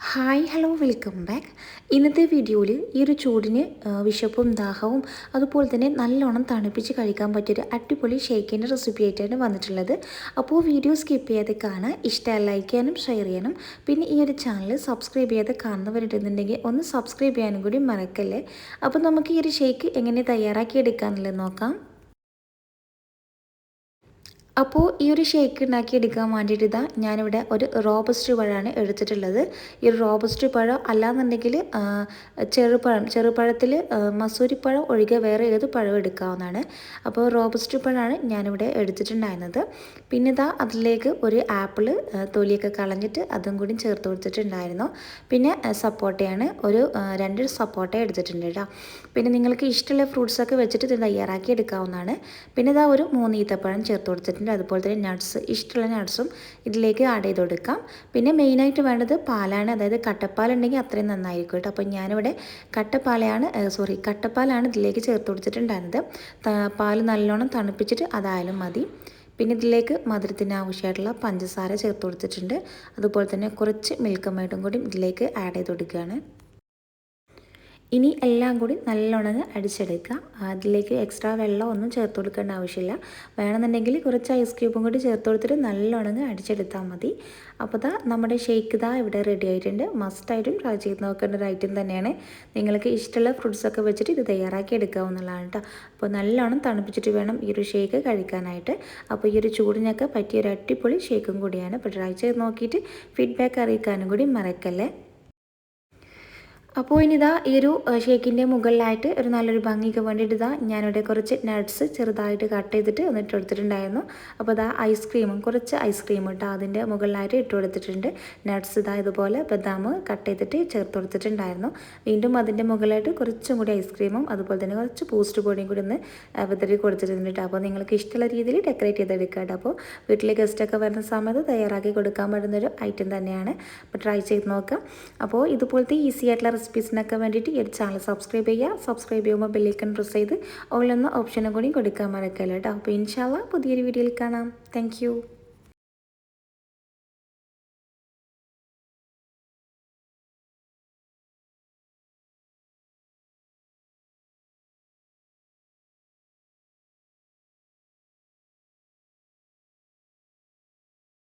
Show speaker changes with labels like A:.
A: Hi hello welcome back. ഇന്നത്തെ വീഡിയോയിൽ ഈ ഒരു ചൂടിന് വിശപ്പും ദാഹവും അതുപോലെ തന്നെ നല്ലോണം തണുപ്പിച്ച് കഴിക്കാൻ പറ്റിയൊരു അടിപൊളി ഷേക്കിൻ്റെ റെസിപ്പി ആയിട്ടാണ് വന്നിട്ടുള്ളത്. അപ്പോൾ വീഡിയോ സ്കിപ്പ് ചെയ്യാതെ കാണാൻ ഇഷ്ടമായി ലൈക്ക് ചെയ്യാനും ഷെയർ ചെയ്യാനും പിന്നെ ഈ ഒരു ചാനൽ സബ്സ്ക്രൈബ് ചെയ്യാതെ കാണുന്നവരുണ്ടെന്നുണ്ടെങ്കിൽ ഒന്ന് സബ്സ്ക്രൈബ് ചെയ്യാനും കൂടി മറക്കല്ലേ. അപ്പോൾ നമുക്ക് ഈ ഒരു ഷേക്ക് എങ്ങനെ തയ്യാറാക്കി എടുക്കാമെന്നുള്ളത് നോക്കാം. അപ്പോൾ ഈ ഒരു ഷേക്ക് ഉണ്ടാക്കിയെടുക്കാൻ വേണ്ടിയിട്ട് ഞാനിവിടെ ഒരു റോബസ്റ്റ് പഴമാണ് എടുത്തിട്ടുള്ളത്. ഈ ഒരു റോബസ്റ്റ് പഴം അല്ലാന്നുണ്ടെങ്കിൽ ചെറുപഴത്തിൽ മസൂരിപ്പഴം ഒഴികെ വേറെ ഏത് പഴം എടുക്കാവുന്നതാണ്. അപ്പോൾ റോബസ്റ്റ് പഴമാണ് ഞാനിവിടെ എടുത്തിട്ടുണ്ടായിരുന്നത്. പിന്നെ അതിലേക്ക് ഒരു ആപ്പിൾ തൊലിയൊക്കെ കളഞ്ഞിട്ട് അതും കൂടി ചേർത്ത് കൊടുത്തിട്ടുണ്ടായിരുന്നു. പിന്നെ സപ്പോട്ടയാണ് ഒരു 2 സപ്പോട്ട എടുത്തിട്ടുണ്ട് കേട്ടോ. പിന്നെ നിങ്ങൾക്ക് ഇഷ്ടമുള്ള ഫ്രൂട്ട്സൊക്കെ വെച്ചിട്ട് ഇത് തയ്യാറാക്കി എടുക്കാവുന്നതാണ്. പിന്നെ ഒരു 3 ഈത്തപ്പഴം ചേർത്ത് കൊടുത്തിട്ടുണ്ട്. അതുപോലെ തന്നെ നട്ട്സ്, ഇഷ്ടമുള്ള നട്ട്സും ഇതിലേക്ക് ആഡ് ചെയ്ത് കൊടുക്കാം. പിന്നെ മെയിനായിട്ട് വേണ്ടത് പാലാണ്, അതായത് കട്ടപ്പാലുണ്ടെങ്കിൽ അത്രയും നന്നായിരിക്കും കേട്ടോ. അപ്പോൾ ഞാനിവിടെ കട്ടപ്പാലാണ് ഇതിലേക്ക് ചേർത്ത് കൊടുത്തിട്ടുണ്ടായിരുന്നത്. പാൽ നല്ലോണം തണുപ്പിച്ചിട്ട് അതായാലും മതി. പിന്നെ ഇതിലേക്ക് മധുരത്തിന് ആവശ്യമായിട്ടുള്ള പഞ്ചസാര ചേർത്ത് കൊടുത്തിട്ടുണ്ട്. അതുപോലെ തന്നെ കുറച്ച് മിൽക്ക് മെയ്ഡും കൂടി ഇതിലേക്ക് ആഡ് ചെയ്ത് കൊടുക്കുകയാണ്. ഇനി എല്ലാം കൂടി നല്ലോണം അടിച്ചെടുക്കുക. അതിലേക്ക് എക്സ്ട്രാ വെള്ളം ഒന്നും ചേർത്ത് കൊടുക്കേണ്ട ആവശ്യമില്ല. വേണമെന്നുണ്ടെങ്കിൽ കുറച്ച് ഐസ് ക്യൂബും കൂടി ചേർത്ത് കൊടുത്തിട്ട് നല്ലോണം അടിച്ചെടുത്താൽ മതി. അപ്പോൾ നമ്മുടെ ഷേക്ക് ഇവിടെ റെഡി ആയിട്ടുണ്ട്. മസ്റ്റായിട്ടും ട്രൈ ചെയ്ത് നോക്കേണ്ട ഒരു ഐറ്റം തന്നെയാണ്. നിങ്ങൾക്ക് ഇഷ്ടമുള്ള ഫ്രൂട്ട്സൊക്കെ വെച്ചിട്ട് ഇത് തയ്യാറാക്കി എടുക്കാവുന്നതാണ് കേട്ടോ. അപ്പോൾ നല്ലോണം തണുപ്പിച്ചിട്ട് വേണം ഈ ഒരു ഷേക്ക് കഴിക്കാനായിട്ട്. അപ്പോൾ ഈ ഒരു ചൂടിനൊക്കെ പറ്റിയൊരു അടിപൊളി ഷേക്കും കൂടിയാണ്. അപ്പോൾ ട്രൈ ചെയ്ത് നോക്കിയിട്ട് ഫീഡ്ബാക്ക് അറിയിക്കാനും കൂടി മറക്കല്ലേ. അപ്പോൾ ഇനി ഈ ഒരു ഷേക്കിൻ്റെ മുകളിലായിട്ട് ഒരു നല്ലൊരു ഭംഗിക്ക് വേണ്ടിയിട്ട് ഞാനിവിടെ കുറച്ച് നട്ട്സ് ചെറുതായിട്ട് കട്ട് ചെയ്തിട്ട് ഇട്ട് കൊടുത്തിട്ടുണ്ടായിരുന്നു. അപ്പോൾ കുറച്ച് ഐസ്ക്രീം ഇട്ട് അതിൻ്റെ മുകളിലായിട്ട് ഇട്ട് കൊടുത്തിട്ടുണ്ട്. നട്ട്സ് ഇതുപോലെ ബദാം കട്ട് ചെയ്തിട്ട് ചേർത്ത് കൊടുത്തിട്ടുണ്ടായിരുന്നു. വീണ്ടും അതിൻ്റെ മുകളിലായിട്ട് കുറച്ചും കൂടി ഐസ്ക്രീമും അതുപോലെ തന്നെ കുറച്ച് ബൂസ്റ്റ് പൊടിയും കൂടി ഒന്ന് വിതറി കൊടുത്തിട്ടുണ്ട്. അപ്പോൾ നിങ്ങൾക്ക് ഇഷ്ടമുള്ള രീതിയിൽ ഡെക്കറേറ്റ് ചെയ്തെടുക്കുക കേട്ടോ. അപ്പോൾ വീട്ടിലെ ഗസ്റ്റൊക്കെ വരുന്ന സമയത്ത് തയ്യാറാക്കി കൊടുക്കാൻ പറ്റുന്നൊരു ഐറ്റം തന്നെയാണ്. അപ്പോൾ ട്രൈ ചെയ്ത് നോക്കാം. അപ്പോൾ ഇതുപോലത്തെ ഈസി ആയിട്ടുള്ള റെസിപ്പീസിനൊക്കെ വേണ്ടിയിട്ട് ഈ ചാനൽ സബ്സ്ക്രൈബ് ചെയ്യുമ്പോൾ ബെല്ലൈക്കൺ പ്രസ് ചെയ്ത് ഓൾ എന്ന ഓപ്ഷനും കൂടി കൊടുക്കാൻ മറക്കല്ല കേട്ടോ. അപ്പോൾ ഇൻഷാല്ലാ പുതിയൊരു വീഡിയോയിൽ കാണാം. താങ്ക്